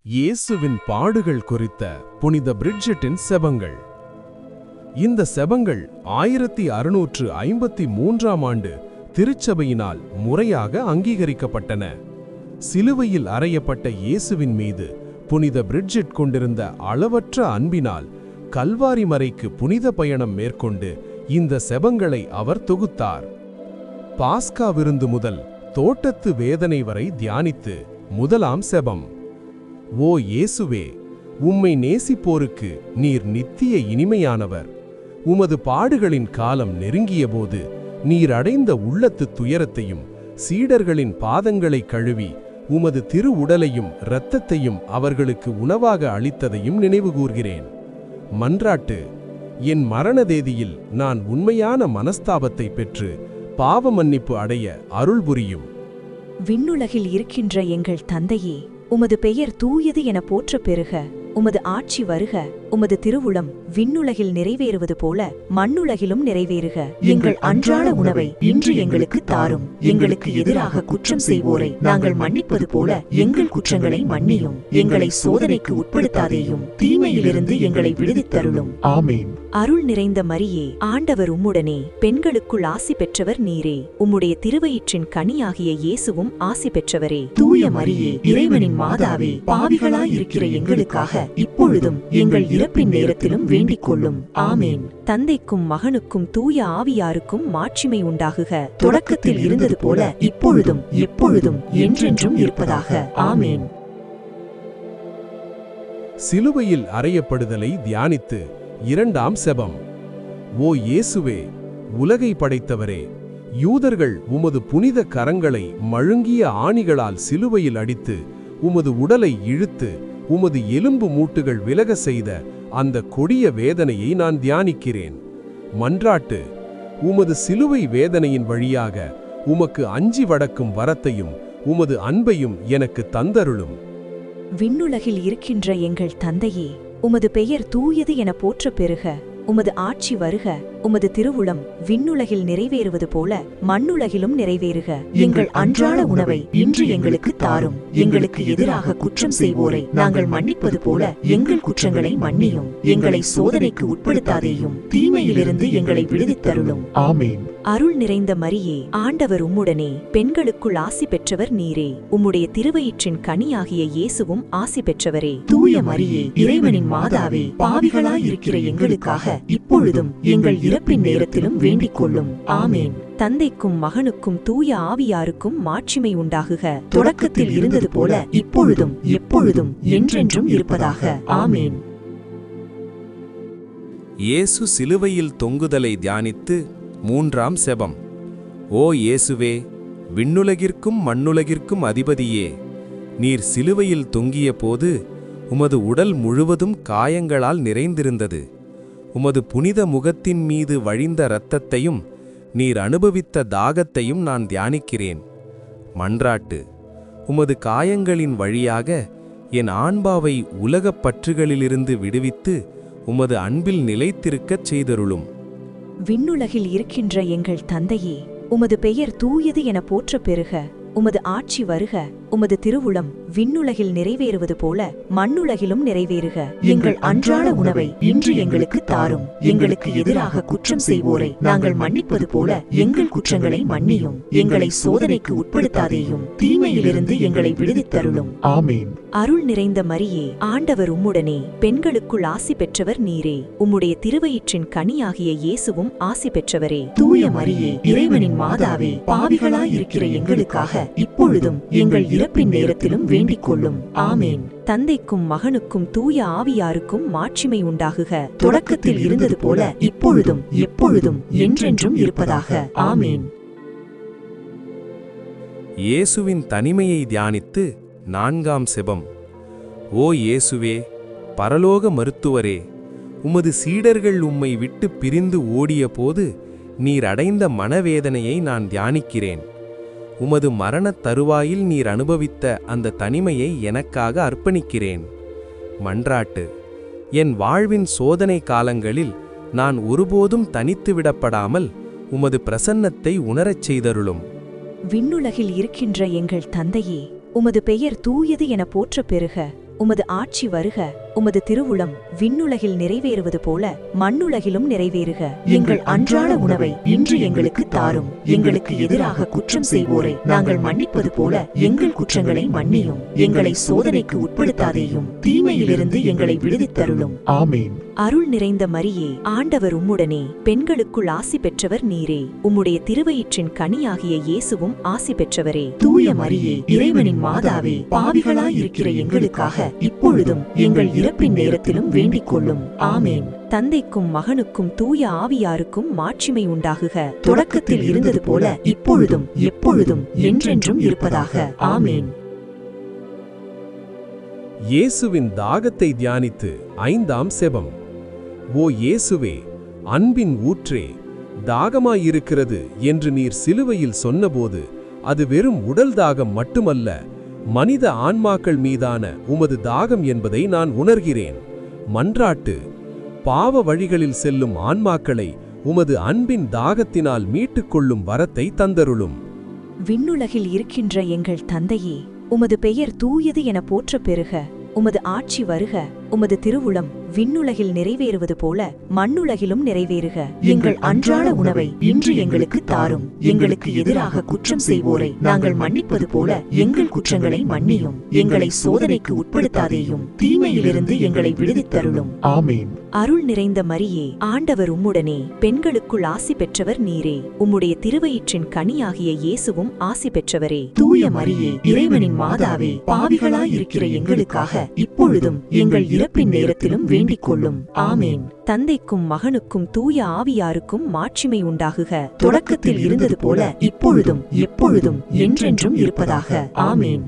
இயேசுவின் பாடுகள் குறித்த புனித பிரிட்ஜெட்டின் செபங்கள். இந்த செபங்கள் 1653ஆம் ஆண்டு திருச்சபையினால் முறையாக அங்கீகரிக்கப்பட்டன. சிலுவையில் அறையப்பட்ட இயேசுவின் மீது புனித பிரிட்ஜெட் கொண்டிருந்த அளவற்ற அன்பினால் கல்வாரி மறைக்கு புனித பயணம் மேற்கொண்டு இந்த செபங்களை அவர் தொகுத்தார். பாஸ்கா விருந்து முதல் தோட்டத்து வேதனை வரை தியானித்து முதலாம் செபம். ஓ இயேசுவே, உம்மை நேசிப்போருக்கு நீர் நித்திய இனிமையானவர். உமது பாடுகளின் காலம் நெருங்கியபோது நீர் அடைந்த உள்ளத்து துயரத்தையும் சீடர்களின் பாதங்களை கழுவி உமது திரு உடலையும் இரத்தத்தையும் அவர்களுக்கு உணவாக அளித்ததையும் நினைவுகூர்கிறேன். மன்றாட்டு: என் மரண தேதியில் நான் உண்மையான மனஸ்தாபத்தை பெற்று பாவ மன்னிப்பு அடைய அருள் புரியும். விண்ணுலகில் இருக்கின்ற எங்கள் தந்தையே, உமது பெயர் தூயது என போற்ற பெறுக. உமது ஆட்சி வருக. உமது திருவுளம் விண்ணுலகில் நிறைவேறுவது போல மண்ணுலகிலும் நிறைவேறுக. எங்கள் அன்றாட உணவை இன்று எங்களுக்கு தாரும். எங்களுக்கு எதிராக குற்றம் செய்வோரை நாங்கள் மன்னிப்பது போல எங்கள் குற்றங்களை மன்னியும். எங்களை சோதனைக்கு உட்படுத்தாதேயும், தீமையிலிருந்து எங்களை விடுவித்தருளும். ஆமென். அருள் நிறைந்த மரியே, ஆண்டவர் உம்முடனே, பெண்களுக்குள் ஆசி பெற்றவர் நீரே. உம்முடைய திருவயிற்றின் கனியாகிய இயேசுவும் ஆசி பெற்றவரே. தூய மரியே, இறைவனின் மாதாவே, பாவிகளாயிருக்கிற எங்களுக்காக இப்பொழுதும் எங்கள் இறப்பின் நேரத்திலும் வேண்டிக் கொள்ளும். ஆமேன். தந்தைக்கும் மகனுக்கும் தூய ஆவியாருக்கும் மாட்சிமை உண்டாகுக. தொடக்கத்தில் இருந்தது போல இப்பொழுதும் எப்பொழுதும் என்றென்றும் இருப்பதாக. ஆமேன். சிலுவையில் அறையப்படுதலை தியானித்து இரண்டாம் செபம். ஓ இயேசுவே, உலகை படைத்தவரே, யூதர்கள் உமது புனித கரங்களை மழுங்கிய ஆணிகளால் சிலுவையில் அடித்து உமது உடலை இழுத்து உமது எலும்பு மூட்டுகள் விலக செய்த அந்த கொடிய வேதனையை நான் தியானிக்கிறேன். மன்றாட்டு: உமது சிலுவை வேதனையின் வழியாக உமக்கு அஞ்சி வடக்கும் வரத்தையும் உமது அன்பையும் எனக்கு தந்தருளும். விண்ணுலகில் இருக்கின்ற எங்கள் தந்தையே, உமது பெயர் தூயது என போற்ற பெறுக. உமது ஆட்சி வருக. உமது திருவுளம் விண்ணுலகில் நிறைவேறுவது போல மண்ணுலகிலும் நிறைவேறுக. எங்கள் அன்றாட உணவை இன்று எங்களுக்கு தாரும். எங்களுக்கு எதிராக குற்றம் செய்வோரை நாங்கள் மன்னிப்பது போல எங்கள் குற்றங்களை மன்னியும். எங்களை சோதனைக்கு உட்படுத்தாதேயும், தீமையிலிருந்து எங்களை விடுவித்தருளும். ஆமென். அருள் நிறைந்த மரியே, ஆண்டவர் உம்முடனே, பெண்களுக்குள் ஆசி பெற்றவர் நீரே. உம்முடைய திருவயிற்றின் கனியாகிய இயேசுவும் ஆசி பெற்றவரே. தூய மரியே, இறைவனின் மாதாவே, பாவிகளாயிருக்கிற எங்களுக்காக இப்பொழுதும் எங்கள் இறப்பின் நேரத்திலும் வேண்டிக் கொள்ளும். ஆமேன். தந்தைக்கும் மகனுக்கும் தூய ஆவியாருக்கும் மாட்சிமை உண்டாகுக. தொடக்கத்தில் இருந்தது போல இப்பொழுதும் எப்பொழுதும் என்றென்றும் இருப்பதாக. ஆமேன். இயேசு சிலுவையில் தொங்குதலை தியானித்து மூன்றாம் செபம். ஓ இயேசுவே, விண்ணுலகிற்கும் மண்ணுலகிற்கும் அதிபதியே, நீர் சிலுவையில் தொங்கிய போது உமது உடல் முழுவதும் காயங்களால் நிறைந்திருந்தது. உமது புனித முகத்தின் மீது வழிந்த இரத்தத்தையும் நீர் அனுபவித்த தாகத்தையும் நான் தியானிக்கிறேன். மன்றாட்டு: உமது காயங்களின் வழியாக என் ஆன்மாவை உலகப் பற்றுகளிலிருந்து விடுவித்து உமது அன்பில் நிலைத்திருக்கச் செய்தருளும். விண்ணுலகில் இருக்கின்ற எங்கள் தந்தையே, உமது பெயர் தூயது என போற்ற பெறுக. உமது ஆட்சி வருக. உமது திருவுளம் விண்ணுலகில் நிறைவேறுவது போல மண்ணுலகிலும் நிறைவேறுக. எங்கள் அன்றாட உணவை இன்று எங்களுக்கு தாரும். எங்களுக்கு எதிராக குற்றம் செய்வோரை நாங்கள் மன்னிப்பது போல எங்கள் குற்றங்களை மன்னியும். எங்களை சோதனைக்கு உட்படுத்தாதேயும், தீமையிலிருந்து எங்களை விடுவித்தருளும். ஆமென். அருள் நிறைந்த மரியே, ஆண்டவர் உம்முடனே, பெண்களுக்குள் ஆசி பெற்றவர் நீரே. உம்முடைய திருவயிற்றின் கனியாகிய இயேசுவும் ஆசி பெற்றவரே. தூய மரியே, இறைவனின் மாதாவே, பாவிகளாயிருக்கிற எங்களுக்காக இப்பொழுதும் எங்கள் இறப்பின் நேரத்திலும் வேண்டிக் கொள்ளும். ஆமேன். தந்தைக்கும் மகனுக்கும் தூய ஆவியாருக்கும் மாட்சிமை உண்டாகுக. தொடக்கத்தில் இருந்தது போல இப்பொழுதும் எப்பொழுதும் என்றென்றும் இருப்பதாக. ஆமேன். இயேசுவின் தனிமையை தியானித்து நான்காம் செபம். ஓ இயேசுவே, பரலோக மருத்துவரே, உமது சீடர்கள் உம்மை விட்டு பிரிந்து ஓடிய போது நீர் அடைந்த மனவேதனையை நான் தியானிக்கிறேன். உமது மரணத் தருவாயில் நீர் அனுபவித்த அந்த தனிமையை எனக்காக அர்ப்பணிக்கிறேன். மன்றாட்டு: என் வாழ்வின் சோதனை காலங்களில் நான் ஒருபோதும் தனித்து விடப்படாமல் உமது பிரசன்னத்தை உணரச் செய்தருளும். விண்ணுலகில் இருக்கின்ற எங்கள் தந்தையே, உமது பெயர் தூயது என போற்ற பெறுக. உமது ஆட்சி வருக, உமது திருவுளம் விண்ணுலகில் நிறைவேறுவது போல மண்ணுலகிலும் நிறைவேறுக. எங்கள் அன்றாட உணவை இன்று எங்களுக்கு தாரும். எங்களுக்கு எதிராக குற்றம் செய்வோரை நாங்கள் மன்னிப்பது போல எங்கள் குற்றங்களை மன்னியும். எங்களை சோதனைக்கு உட்படுத்தாதேயும், தீமையிலிருந்து எங்களை விடுவித்தருளும். ஆமென். அருள் நிறைந்த மரியே, ஆண்டவர் உம்முடனே, பெண்களுக்குள் ஆசி பெற்றவர் நீரே. உம்முடைய திருவயிற்றின் கனியாகிய இயேசுவும் ஆசி பெற்றவரே. தூய மரியே, இறைவனின் மாதாவே, பாவிகளாயிருக்கிற எங்களுக்காக இப்பொழுதும் எங்கள் இறப்பின் நேரத்திலும் வேண்டிக் கொள்ளும். ஆமென். தந்தைக்கும் மகனுக்கும் தூய ஆவியாருக்கும் மாட்சிமை உண்டாகுக. தொடக்கத்தில் இருந்தது போல இப்பொழுதும் எப்பொழுதும் என்றென்றும் இருப்பதாக. ஆமென். இயேசுவின் தாகத்தை தியானித்து 5ஆம் செபம். ஓ இயேசுவே, அன்பின் ஊற்றே, தாகமாயிருக்கிறது என்று நீர் சிலுவையில் சொன்னபோது அது வெறும் உடல் தாகம் மட்டுமல்ல, மனித ஆன்மாக்கள் மீதான உமது தாகம் என்பதை நான் உணர்கிறேன். மன்றாட்டு. பாவ வழிகளில் செல்லும் ஆன்மாக்களை உமது அன்பின் தாகத்தினால் மீட்டுக்கொள்ளும் வரத்தை தந்தருளும். விண்ணுலகில் இருக்கின்ற எங்கள் தந்தையே, உமது பெயர் தூயது என போற்றப் பெறுக. உமது ஆட்சி வருக. உமது திருவுளம் விண்ணுலகில் நிறைவேறுவது போல மண்ணுலகிலும் நிறைவேறுக. எங்கள் அன்றாட உணவை இன்று எங்களுக்கு தாரும். எங்களுக்கு எதிராக குற்றம் செய்வோரை நாங்கள் மன்னிப்பது போல எங்கள் குற்றங்களை மன்னியும். எங்களை சோதனைக்கு உட்படுத்தாதேயும், தீமையிலிருந்து எங்களை விடுவித்தருளும். ஆமென். அருள் நிறைந்த மரியே, ஆண்டவர் உம்முடனே, பெண்களுக்குள் ஆசி பெற்றவர் நீரே. உம்முடைய திருவயிற்றின் கனியாகிய இயேசுவும் ஆசி பெற்றவரே. தூய மரியே, இறைவனின் மாதாவே, பாவிகளாயிருக்கிற எங்களுக்காக இப்பொழுதும் எங்கள் இறப்பின் நேரத்திலும் வேண்டிக் கொள்ளும். ஆமென். தந்தைக்கும் மகனுக்கும் தூய ஆவியாருக்கும் மாட்சிமை உண்டாகுக. தொடக்கத்தில் இருந்தது போல இப்பொழுதும் எப்பொழுதும் என்றென்றும் இருப்பதாக. ஆமென்.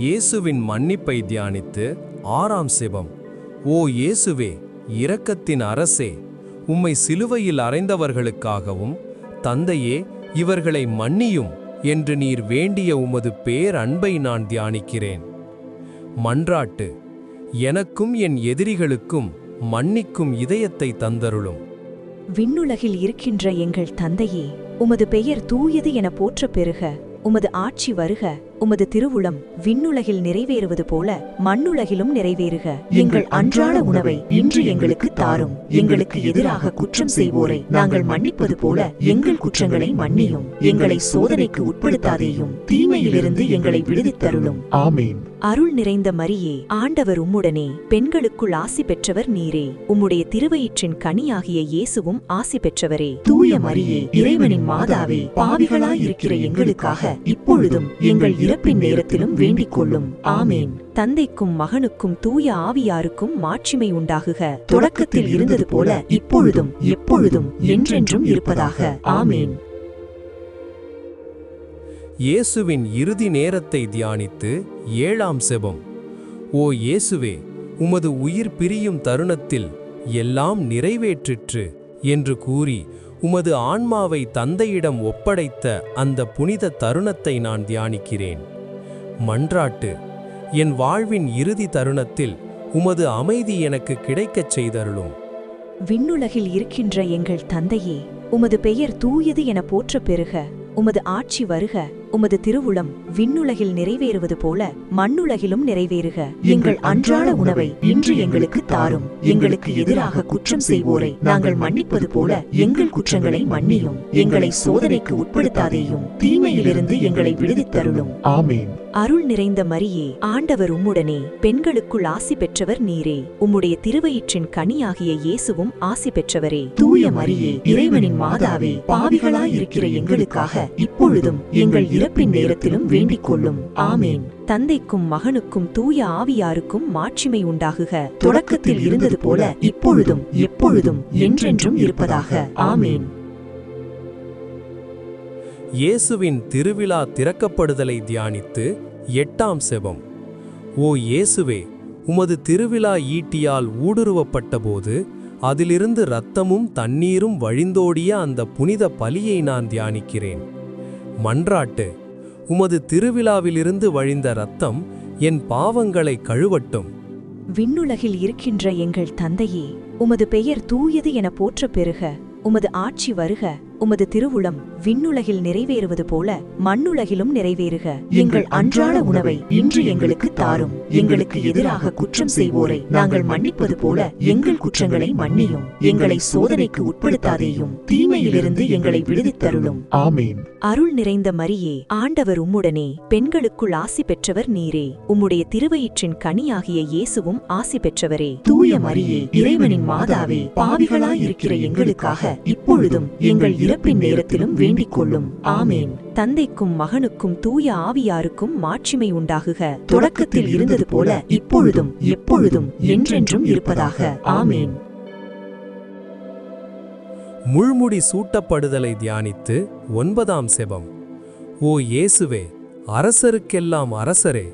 இயேசுவின் மன்னிப்பை தியானித்து 6ஆம் செபம். ஓ இயேசுவே, இரக்கத்தின் அரசே, உம்மை சிலுவையில் அறைந்தவர்களுக்காகவும் தந்தையே இவர்களை மன்னியும் என்று நீர் வேண்டிய உமது பேரன்பை நான் தியானிக்கிறேன். மன்றாட்டு. எனக்கும் என் எதிரிகளுக்கும் மன்னிக்கும் இதயத்தை தந்தருளும். விண்ணுலகில் இருக்கின்ற எங்கள் தந்தையே, உமது பெயர் தூயது என போற்றப் பெறுக. உமது ஆட்சி வருக. உமது திருவுளம் விண்ணுலகில் நிறைவேறுவது போல மண்ணுலகிலும் நிறைவேறுக. எங்கள் அன்றாட உணவை இன்று எங்களுக்கு தாரும். எங்களுக்கு எதிராக குற்றம் செய்வோரை நாங்கள் மன்னிப்பது போல எங்கள் குற்றங்களை மன்னியும். எங்களை சோதனைக்கு உட்படுத்தாதேயும், தீமையிலிருந்து எங்களை விடுவித்தருளும். ஆமென். அருள் நிறைந்த மரியே, ஆண்டவர் உம்முடனே, பெண்களுக்குள் ஆசி பெற்றவர் நீரே. உம்முடைய திருவயிற்றின் கனியாகிய இயேசுவும் ஆசி பெற்றவரே. தூய மரியே, இறைவனின் மாதாவே, பாவிகளாயிருக்கிற எங்களுக்காக இப்பொழுதும் எங்கள் இறப்பின் நேரத்திலும் வேண்டிக் கொள்ளும். ஆமென். தந்தைக்கும் மகனுக்கும் தூய ஆவியாருக்கும் மாட்சிமை உண்டாகுக. தொடக்கத்தில் இருந்தது போல இப்பொழுதும் எப்பொழுதும் என்றென்றும் இருப்பதாக. ஆமென். இயேசுவின் இறுதி நேரத்தை தியானித்து 7ஆம் செபம். ஓ இயேசுவே, உமது உயிர் பிரியும் தருணத்தில் எல்லாம் நிறைவேற்றிற்று என்று கூறி உமது ஆன்மாவை தந்தையிடம் ஒப்படைத்த அந்த புனித தருணத்தை நான் தியானிக்கிறேன். மன்றாட்டு. என் வாழ்வின் இறுதி தருணத்தில் உமது அமைதி எனக்கு கிடைக்கச் செய்தருளும். விண்ணுலகில் இருக்கின்ற எங்கள் தந்தையே, உமது பெயர் தூயது என போற்றப் பெறுக. உமது ஆட்சி வருக. உமது திருவுளம் விண்ணுலகில் நிறைவேறுவது போல மண்ணுலகிலும் நிறைவேறுக. எங்கள் அன்றாட உணவை இன்று எங்களுக்கு தாரும். எங்களுக்கு எதிராக குற்றம் செய்வோரை நாங்கள் மன்னிப்பது போல எங்கள் குற்றங்களை மன்னியும். எங்களை சோதனைக்கு உட்படுத்தாதேயும், தீமையிலிருந்து எங்களை விடுவித்தருளும். ஆமென். அருள் நிறைந்த மரியே, ஆண்டவர் உம்முடனே, பெண்களுக்குள் ஆசி பெற்றவர் நீரே. உம்முடைய திருவயிற்றின் கனியாகிய இயேசுவும் ஆசி பெற்றவரே. தூய மரியே, இறைவனின் மாதாவே, பாவிகளாயிருக்கிற எங்களுக்காக இப்பொழுதும் எங்கள் இறப்பின் நேரத்திலும் வேண்டிக் கொள்ளும். ஆமென். தந்தைக்கும் மகனுக்கும் தூய ஆவியாருக்கும் மாட்சிமை உண்டாகுக. தொடக்கத்தில் இருந்தது போல இப்பொழுதும் எப்பொழுதும் என்றென்றும் இருப்பதாக. ஆமென். இயேசுவின் திருவிழா திறக்கப்படுதலை தியானித்து 8ஆம் செபம். ஓ இயேசுவே, உமது திருவிழா ஈட்டியால் ஊடுருவப்பட்டபோது அதிலிருந்து இரத்தமும் தண்ணீரும் வழிந்தோடிய அந்த புனித பலியை நான் தியானிக்கிறேன். மன்றாட்டு. உமது திருவிழாவிலிருந்து வழிந்த இரத்தம் என் பாவங்களை கழுவட்டும். விண்ணுலகில் இருக்கின்ற எங்கள் தந்தையே, உமது பெயர் தூயது என போற்றப் பெறுக. உமது ஆட்சி வருக. உமது திருவுளம் விண்ணுலகில் நிறைவேறுவது போல மண்ணுலகிலும் நிறைவேறுக. எங்கள் அன்றாட உணவை இன்று எங்களுக்கு தாரும். எங்களுக்கு எதிராக குற்றம் செய்வோரை நாங்கள் மன்னிப்பது போல எங்கள் குற்றங்களை மன்னியும். எங்களை சோதனைக்கு உட்படுத்தாதேயும், தீமையிலிருந்து எங்களை விடுவித்தருளும். ஆமேன். அருள் நிறைந்த மரியே, ஆண்டவர் உம்முடனே, பெண்களுக்குள் ஆசி பெற்றவர் நீரே. உம்முடைய திருவயிற்றின் கனியாகிய இயேசுவும் ஆசி பெற்றவரே. தூய மரியே, இறைவனின் மாதாவே, பாவிகளாயிருக்கிற எங்களுக்காக இப்பொழுதும் எங்கள் இறப்பின் நேரத்திலும் வேண்டிக் கொள்ளும். ஆமேன். தந்தைக்கும் மகனுக்கும் தூய ஆவியாருக்கும் மாட்சிமை உண்டாகுக. தொடக்கத்தில் இருந்தது போல இப்பொழுதும் எப்பொழுதும் என்றென்றும் இருப்பதாக. ஆமேன். முள்முடி சூட்டப்படுதலை தியானித்து 9ஆம் செபம். ஓ இயேசுவே, அரசருக்கெல்லாம் அரசரே,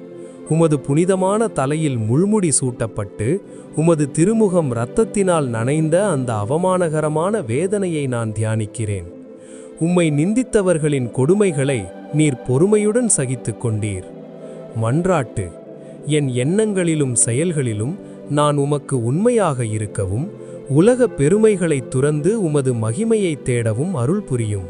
உமது புனிதமான தலையில் முள்முடி சூட்டப்பட்டு உமது திருமுகம் இரத்தத்தினால் நனைந்த அந்த அவமானகரமான வேதனையை நான் தியானிக்கிறேன். உம்மை நிந்தித்தவர்களின் கொடுமைகளை நீர் பொறுமையுடன் சகித்துக் கொண்டீர். மன்றாட்டு. என் எண்ணங்களிலும் செயல்களிலும் நான் உமக்கு உண்மையாக இருக்கவும், உலக பெருமைகளை துறந்து உமது மகிமையைத் தேடவும் அருள் புரியும்.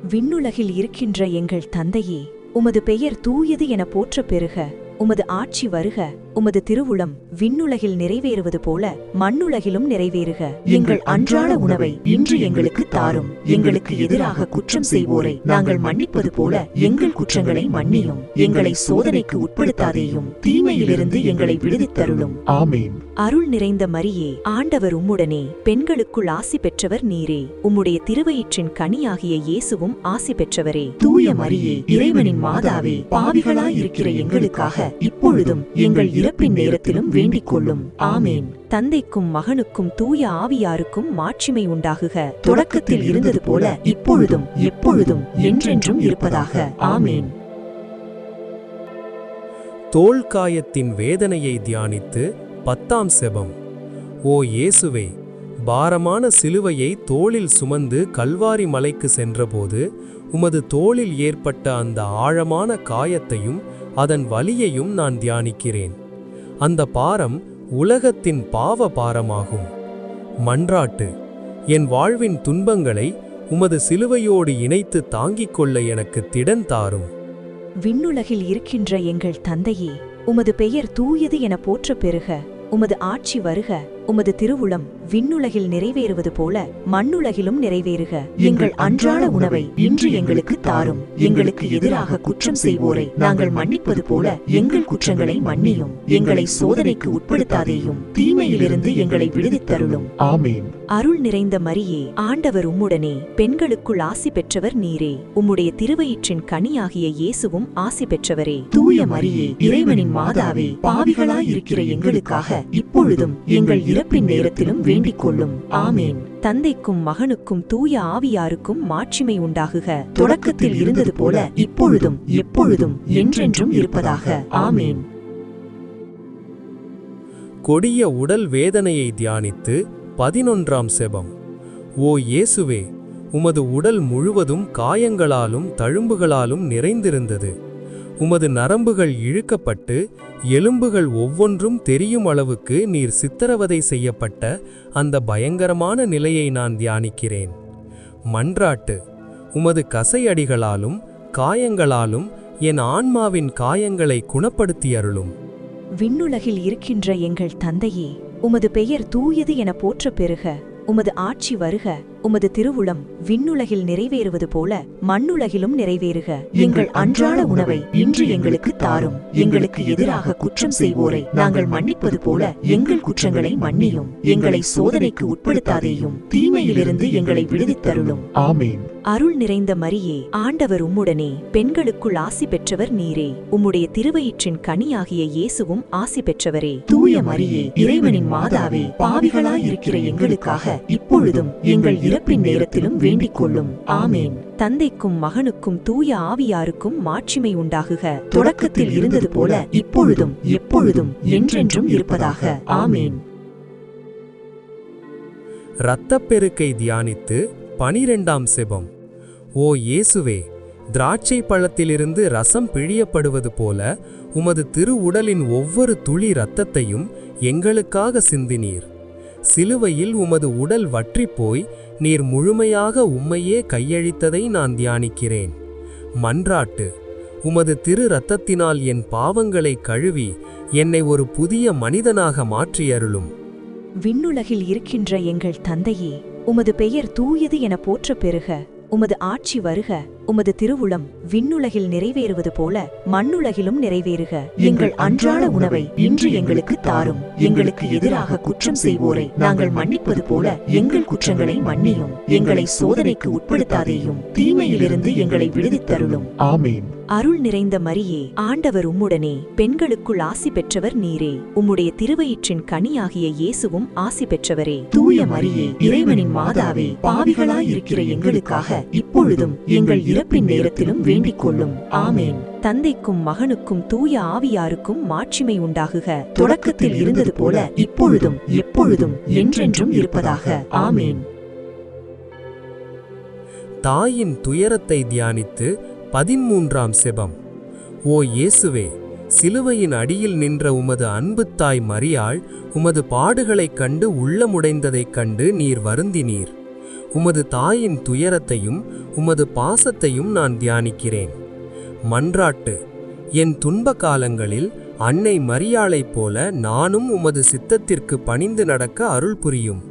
விண்ணுலகில் இருக்கின்ற எங்கள் தந்தையே, உமது பெயர் தூயது என போற்ற பெறுக. உமது ஆட்சி வருக. உமது திருவுளம் விண்ணுலகில் நிறைவேறுவது போல மண்ணுலகிலும் நிறைவேறுக. எங்கள் அன்றாட உணவை இன்று எங்களுக்கு தாரும். எங்களுக்கு எதிராக குற்றம் செய்வோரை நாங்கள் மன்னிப்பது போல எங்கள் குற்றங்களை மன்னியும். எங்களை சோதனைக்கு உட்படுத்தாதேயும், தீமையிலிருந்து எங்களை விடுவித்தருளும். ஆமேன். அருள் நிறைந்த மரியே, ஆண்டவர் உம்முடனே, பெண்களுக்குள் ஆசி பெற்றவர் நீரே. உம்முடைய திருவயிற்றின் கனியாகிய இயேசுவும் ஆசி பெற்றவரே. தூய மரியே, இறைவனின் மாதாவே, பாவிகளாயிருக்கிற எங்களுக்காக இப்பொழுதும் எங்கள் இறப்பின் நேரத்திலும் வேண்டிக் கொள்ளும். ஆமேன். தந்தைக்கும் மகனுக்கும் தூய ஆவியாருக்கும் மாட்சிமை உண்டாகுக. தொடக்கத்தில் இருந்தது போல இப்பொழுதும் எப்பொழுதும் என்றென்றும் இருப்பதாக. ஆமேன். தோள் காயத்தின் வேதனையை தியானித்து 10ஆம் செபம். ஓ இயேசுவே, பாரமான சிலுவையை தோளில் சுமந்து கல்வாரி மலைக்கு சென்றபோது உமது தோளில் ஏற்பட்ட அந்த ஆழமான காயத்தையும் அதன் வலியையும் நான் தியானிக்கிறேன். அந்த பாரம் உலகத்தின் பாவ பாரமாகும். மன்றாட்டு. என் வாழ்வின் துன்பங்களை உமது சிலுவையோடு இணைத்து தாங்கிக் கொள்ள எனக்கு திடன் தாரும். விண்ணுலகில் இருக்கின்ற எங்கள் தந்தையே, உமது பெயர் தூயது என போற்ற பெறுக. உமது ஆட்சி வருக. உமது திருவுளம் விண்ணுலகில் நிறைவேறுவது போல மண்ணுலகிலும் நிறைவேறுக. எங்கள் அன்றாட உணவை இன்று எங்களுக்கு தாரும். எங்களுக்கு எதிராக குற்றம் செய்வோரை நாங்கள் மன்னிப்பது போல எங்கள் குற்றங்களை மன்னியும். எங்களை சோதனைக்கு உட்படுத்தாதேயும், தீமையிலிருந்து எங்களை விடுவித்தருளும். ஆமேன். அருள் நிறைந்த மரியே, ஆண்டவர் உம்முடனே, பெண்களுக்குள் ஆசி பெற்றவர் நீரே. உம்முடைய திருவயிற்றின் கனியாகிய இயேசுவும் ஆசி பெற்றவரே. தூய மரியே, இறைவனின் மாதாவே, பாவிகளாயிருக்கிற எங்களுக்காக இப்பொழுதும் எங்கள் இறப்பின் நேரத்திலும் வேண்டிக் கொள்ளும். ஆமேன். தந்தைக்கும் மகனுக்கும் தூய ஆவியாருக்கும் மாட்சிமை உண்டாகுக. தொடக்கத்தில் இருந்தது போல இப்பொழுதும் எப்பொழுதும் என்றென்றும் இருப்பதாக. ஆமேன். கொடிய உடல் வேதனையை தியானித்து 11ஆம் செபம். ஓ இயேசுவே, உமது உடல் முழுவதும் காயங்களாலும் தழும்புகளாலும் நிறைந்திருந்தது. உமது நரம்புகள் இழுக்கப்பட்டு எலும்புகள் ஒவ்வொன்றும் தெரியும் அளவுக்கு நீர் சித்திரவதை செய்யப்பட்ட அந்த பயங்கரமான நிலையை நான் தியானிக்கிறேன். மன்றாட்டு. உமது கசையடிகளாலும் காயங்களாலும் என் ஆன்மாவின் காயங்களை குணப்படுத்தி அருளும். விண்ணுலகில் இருக்கின்ற எங்கள் தந்தையே, உமது பெயர் தூயது என போற்ற பெறுக. உமது ஆட்சி வருக. உமது திருவுளம் விண்ணுலகில் நிறைவேறுவது போல மண்ணுலகிலும் நிறைவேறுக. எங்கள் அன்றாட உணவை இன்று எங்களுக்கு தாரும். எங்களுக்கு எதிராக குற்றம் செய்வோரை நாங்கள் மன்னிப்பது போல எங்கள் குற்றங்களை மன்னியும். எங்களை சோதனைக்கு உட்படுத்தாதேயும், தீமையிலிருந்து எங்களை விடுவித்தருளும். ஆமேன். அருள் நிறைந்த மரியே, ஆண்டவர் உம்முடனே, பெண்களுக்குள் ஆசி பெற்றவர் நீரே. உம்முடைய திருவயிற்றின் கனியாகிய இயேசுவும் ஆசி பெற்றவரே. தூய மரியே, இறைவனின் மாதாவே, பாவிகளாயிருக்கிற எங்களுக்காக இப்பொழுதும் எங்கள் இறப்பின் நேரத்திலும் வேண்டிக் கொள்ளும். ஆமேன். தந்தைக்கும் மகனுக்கும் தூய ஆவியாருக்கும் மாட்சிமை உண்டாகுக. தொடக்கத்தில் இருந்தது போல இப்பொழுதும் எப்பொழுதும் என்றென்றும் இருப்பதாக. ஆமேன். இரத்தப்பெருக்கை தியானித்து 12ஆம் செபம். ஓ இயேசுவே, திராட்சை பழத்திலிருந்து ரசம் பிழியப்படுவது போல உமது திரு உடலின் ஒவ்வொரு துளி இரத்தத்தையும் எங்களுக்காக சிந்தினீர். சிலுவையில் உமது உடல் வற்றிப்போய் நீர் முழுமையாக உம்மையே கையழித்ததை நான் தியானிக்கிறேன். மன்றாட்டு: உமது திரு இரத்தத்தினால் என் பாவங்களை கழுவி என்னை ஒரு புதிய மனிதனாக மாற்றியருளும். விண்ணுலகில் இருக்கின்ற எங்கள் தந்தையே, உமது பெயர் தூயது என போற்றப் பெறுக. உமது ஆட்சி வருக. உமது திருவுளம் விண்ணுலகில் நிறைவேறுவது போல மண்ணுலகிலும் நிறைவேறுக. எங்கள் அன்றாட உணவை இன்று எங்களுக்கு தாரும். எங்களுக்கு எதிராக குற்றம் செய்வோரை நாங்கள் மன்னிப்பது போல எங்கள் குற்றங்களை மன்னியும். எங்களை சோதனைக்கு உட்படுத்தாதேயும், தீமையிலிருந்து எங்களை விடுவித்தருளும். ஆமென். அருள் நிறைந்த மரியே, ஆண்டவர் உம்முடனே, பெண்களுக்குள் ஆசி பெற்றவர் நீரே. உம்முடைய திருவயிற்றின் கனியாகிய இயேசுவும் ஆசி பெற்றவரே. தூய மரியே, இறைவனின் மாதாவே, பாவிகளாயிருக்கிற எங்களுக்காக இப்பொழுதும் எங்கள் இறப்பின் நேரத்திலும் வேண்டிக் கொள்ளும். ஆமென். தந்தைக்கும் மகனுக்கும் தூய ஆவியாருக்கும் மாட்சிமை உண்டாகுக. தொடக்கத்தில் இருந்தது போல இப்பொழுதும் எப்பொழுதும் என்றென்றும் இருப்பதாக. ஆமென். தாயின் துயரத்தை தியானித்து 13ஆம் செபம். ஓ இயேசுவே, சிலுவையின் அடியில் நின்ற உமது அன்பு தாய் மரியாள் உமது பாடுகளைக் கண்டு உள்ளமுடைந்ததைக் கண்டு நீர் வருந்தினீர். உமது தாயின் துயரத்தையும் உமது பாசத்தையும் நான் தியானிக்கிறேன். மன்றாட்டு: என் துன்ப காலங்களில் அன்னை மரியாளைப் போல நானும் உமது சித்தத்திற்கு பணிந்து நடக்க அருள் புரியும்.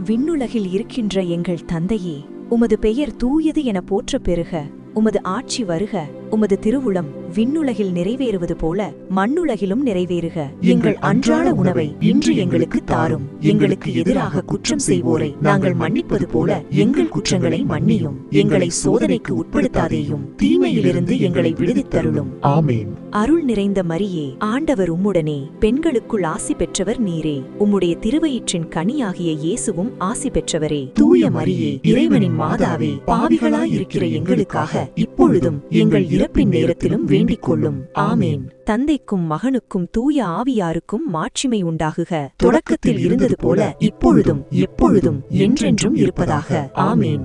விண்ணுலகில் இருக்கின்ற எங்கள் தந்தையே, உமது பெயர் தூயது என போற்றப் பெறுக. உமது ஆட்சி வருக. உமது திருவுளம் விண்ணுலகில் நிறைவேறுவது போல மண்ணுலகிலும் நிறைவேறுக. எங்கள் அன்றாட உணவை இன்று எங்களுக்கு தாரும். எங்களுக்கு எதிராக குற்றம் செய்வோரை நாங்கள் மன்னிப்பது போல எங்கள் குற்றங்களை மன்னியும். எங்களை சோதனைக்கு உட்படுத்தாதேயும், தீமையிலிருந்து எங்களை விடுவித்தருளும். ஆமென். அருள் நிறைந்த மரியே, ஆண்டவர் உம்முடனே, பெண்களுக்குள் ஆசி பெற்றவர் நீரே. உம்முடைய திருவயிற்றின் கனியாகிய இயேசுவும் ஆசி பெற்றவரே. தூய மரியே, இறைவனின் மாதாவே, பாவிகளாயிருக்கிற எங்களுக்காக இப்பொழுதும் எங்கள் இறப்பின் நேரத்திலும் வேண்டிக் கொள்ளும். ஆமென். தந்தைக்கும் மகனுக்கும் தூய ஆவியாருக்கும் மாட்சிமை உண்டாகுக. தொடக்கத்தில் இருந்தது போல இப்பொழுதும் எப்பொழுதும் என்றென்றும் இருப்பதாக. ஆமென்.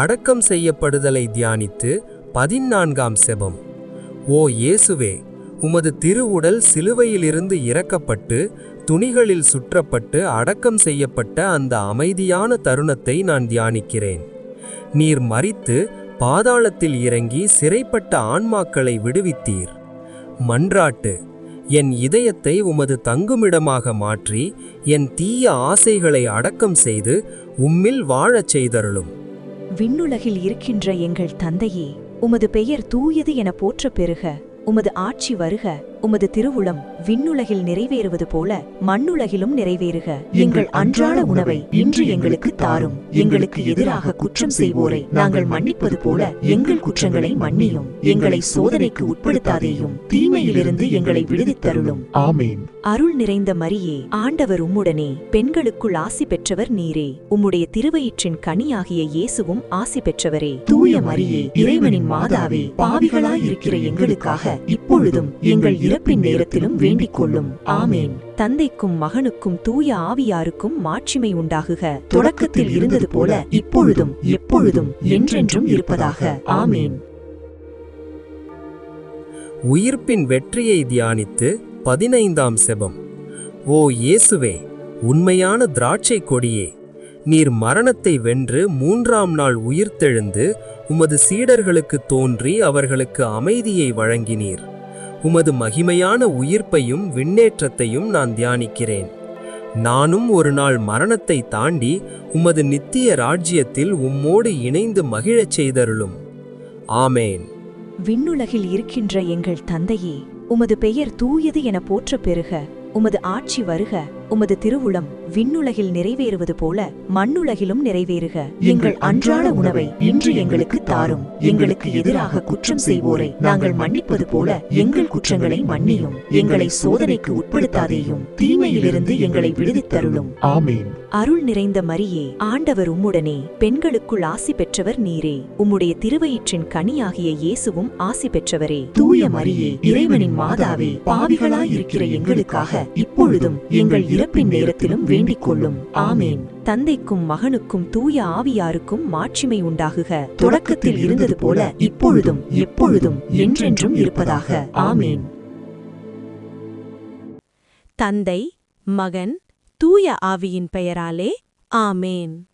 அடக்கம் செய்யப்படுதலை தியானித்து 14ஆம் செபம். ஓ இயேசுவே, உமது திருவுடல் சிலுவையிலிருந்து இறக்கப்பட்டு துணிகளில் சுற்றப்பட்டு அடக்கம் செய்யப்பட்ட அந்த அமைதியான தருணத்தை நான் தியானிக்கிறேன். நீர் மரித்து பாதாளத்தில் இறங்கி சிறைப்பட்ட ஆன்மாக்களை விடுவித்தீர். மன்றாட்டு: என் இதயத்தை உமது தங்குமிடமாக மாற்றி என் தீய ஆசைகளை அடக்கம் செய்து உம்மில் வாழச் செய்தருளும். விண்ணுலகில் இருக்கின்ற எங்கள் தந்தையே, உமது பெயர் தூயது என போற்றப் பெறுக. உமது ஆட்சி வருக. உமது திருவுளம் விண்ணுலகில் நிறைவேறுவது போல மண்ணுலகிலும் நிறைவேறுக. எங்கள் அன்றாட உணவை இன்று எங்களுக்கு தாரும். எங்களுக்கு எதிராக குற்றம் செய்வோரை நாங்கள் மன்னிப்பது போல எங்கள் குற்றங்களை மன்னியும். எங்களை சோதனைக்கு உட்படுத்தாதேயும், தீமையிலிருந்து எங்களை விடுவித்தருளும். ஆமென். அருள் நிறைந்த மரியே, ஆண்டவர் உம்முடனே, பெண்களுக்குள் ஆசி பெற்றவர் நீரே. உம்முடைய திருவயிற்றின் கனியாகிய இயேசுவும் ஆசி பெற்றவரே. தூய மரியே, இறைவனின் மாதாவே, பாவிகளாயிருக்கிற எங்களுக்காக இப்பொழுதும் எங்கள் இறப்பின் நேரத்திலும் வேண்டிக் கொள்ளும். ஆமென். தந்தைக்கும் மகனுக்கும் தூய ஆவியாருக்கும் மாட்சிமை உண்டாகுக. தொடக்கத்தில் இருந்தது போல இப்பொழுதும் எப்பொழுதும் என்றென்றும் இருப்பதாக. ஆமென். உயிர்ப்பின் வெற்றியை தியானித்து 15ஆம் செபம். ஓ இயேசுவே, உண்மையான திராட்சை கொடியே, நீர் மரணத்தை வென்று 3ஆம் நாள் உயிர்த்தெழுந்து உமது சீடர்களுக்கு தோன்றி அவர்களுக்கு அமைதியை வழங்கினீர். உமது மகிமையான உயிர்ப்பையும் விண்ணேற்றத்தையும் நான் தியானிக்கிறேன். நானும் ஒரு நாள் மரணத்தை தாண்டி உமது நித்திய ராஜ்யத்தில் உம்மோடு இணைந்து மகிழச் செய்தருளும். ஆமேன். விண்ணுலகில் இருக்கின்ற எங்கள் தந்தையே, உமது பெயர் தூயது என போற்றப் பெறுக. உமது ஆட்சி வருக. உமது திருவுளம் விண்ணுலகில் நிறைவேறுவது போல மண்ணுலகிலும் நிறைவேறுக. எங்கள் அன்றாட உணவை இன்று எங்களுக்கு தாரும். எங்களுக்கு எதிராக குற்றம் செய்வோரை நாங்கள் மன்னிப்பது போல எங்கள் குற்றங்களை மன்னியும். எங்களை சோதனைக்கு உட்படுத்தாதேயும், தீமையிலிருந்து எங்களை விடுவித்தருளும். ஆமென். அருள் நிறைந்த மரியே, ஆண்டவர் உம்முடனே, பெண்களுக்குள் ஆசி பெற்றவர் நீரே. உம்முடைய திருவயிற்றின் கனியாகிய இயேசுவும் ஆசி பெற்றவரே. தூய மரியே, இறைவனின் மாதாவே, பாவிகளாயிருக்கிற எங்களுக்காக இப்பொழுதும் எங்கள் இறப்பின் நேரத்திலும் வேண்டிக் கொள்ளும். ஆமென். தந்தைக்கும் மகனுக்கும் தூய ஆவியாருக்கும் மாட்சிமை உண்டாகுக. தொடக்கத்தில் இருந்தது போல இப்பொழுதும் எப்பொழுதும் என்றென்றும் இருப்பதாக. ஆமென். தந்தை மகன், தூய ஆவியின் பெயராலே ஆமேன்.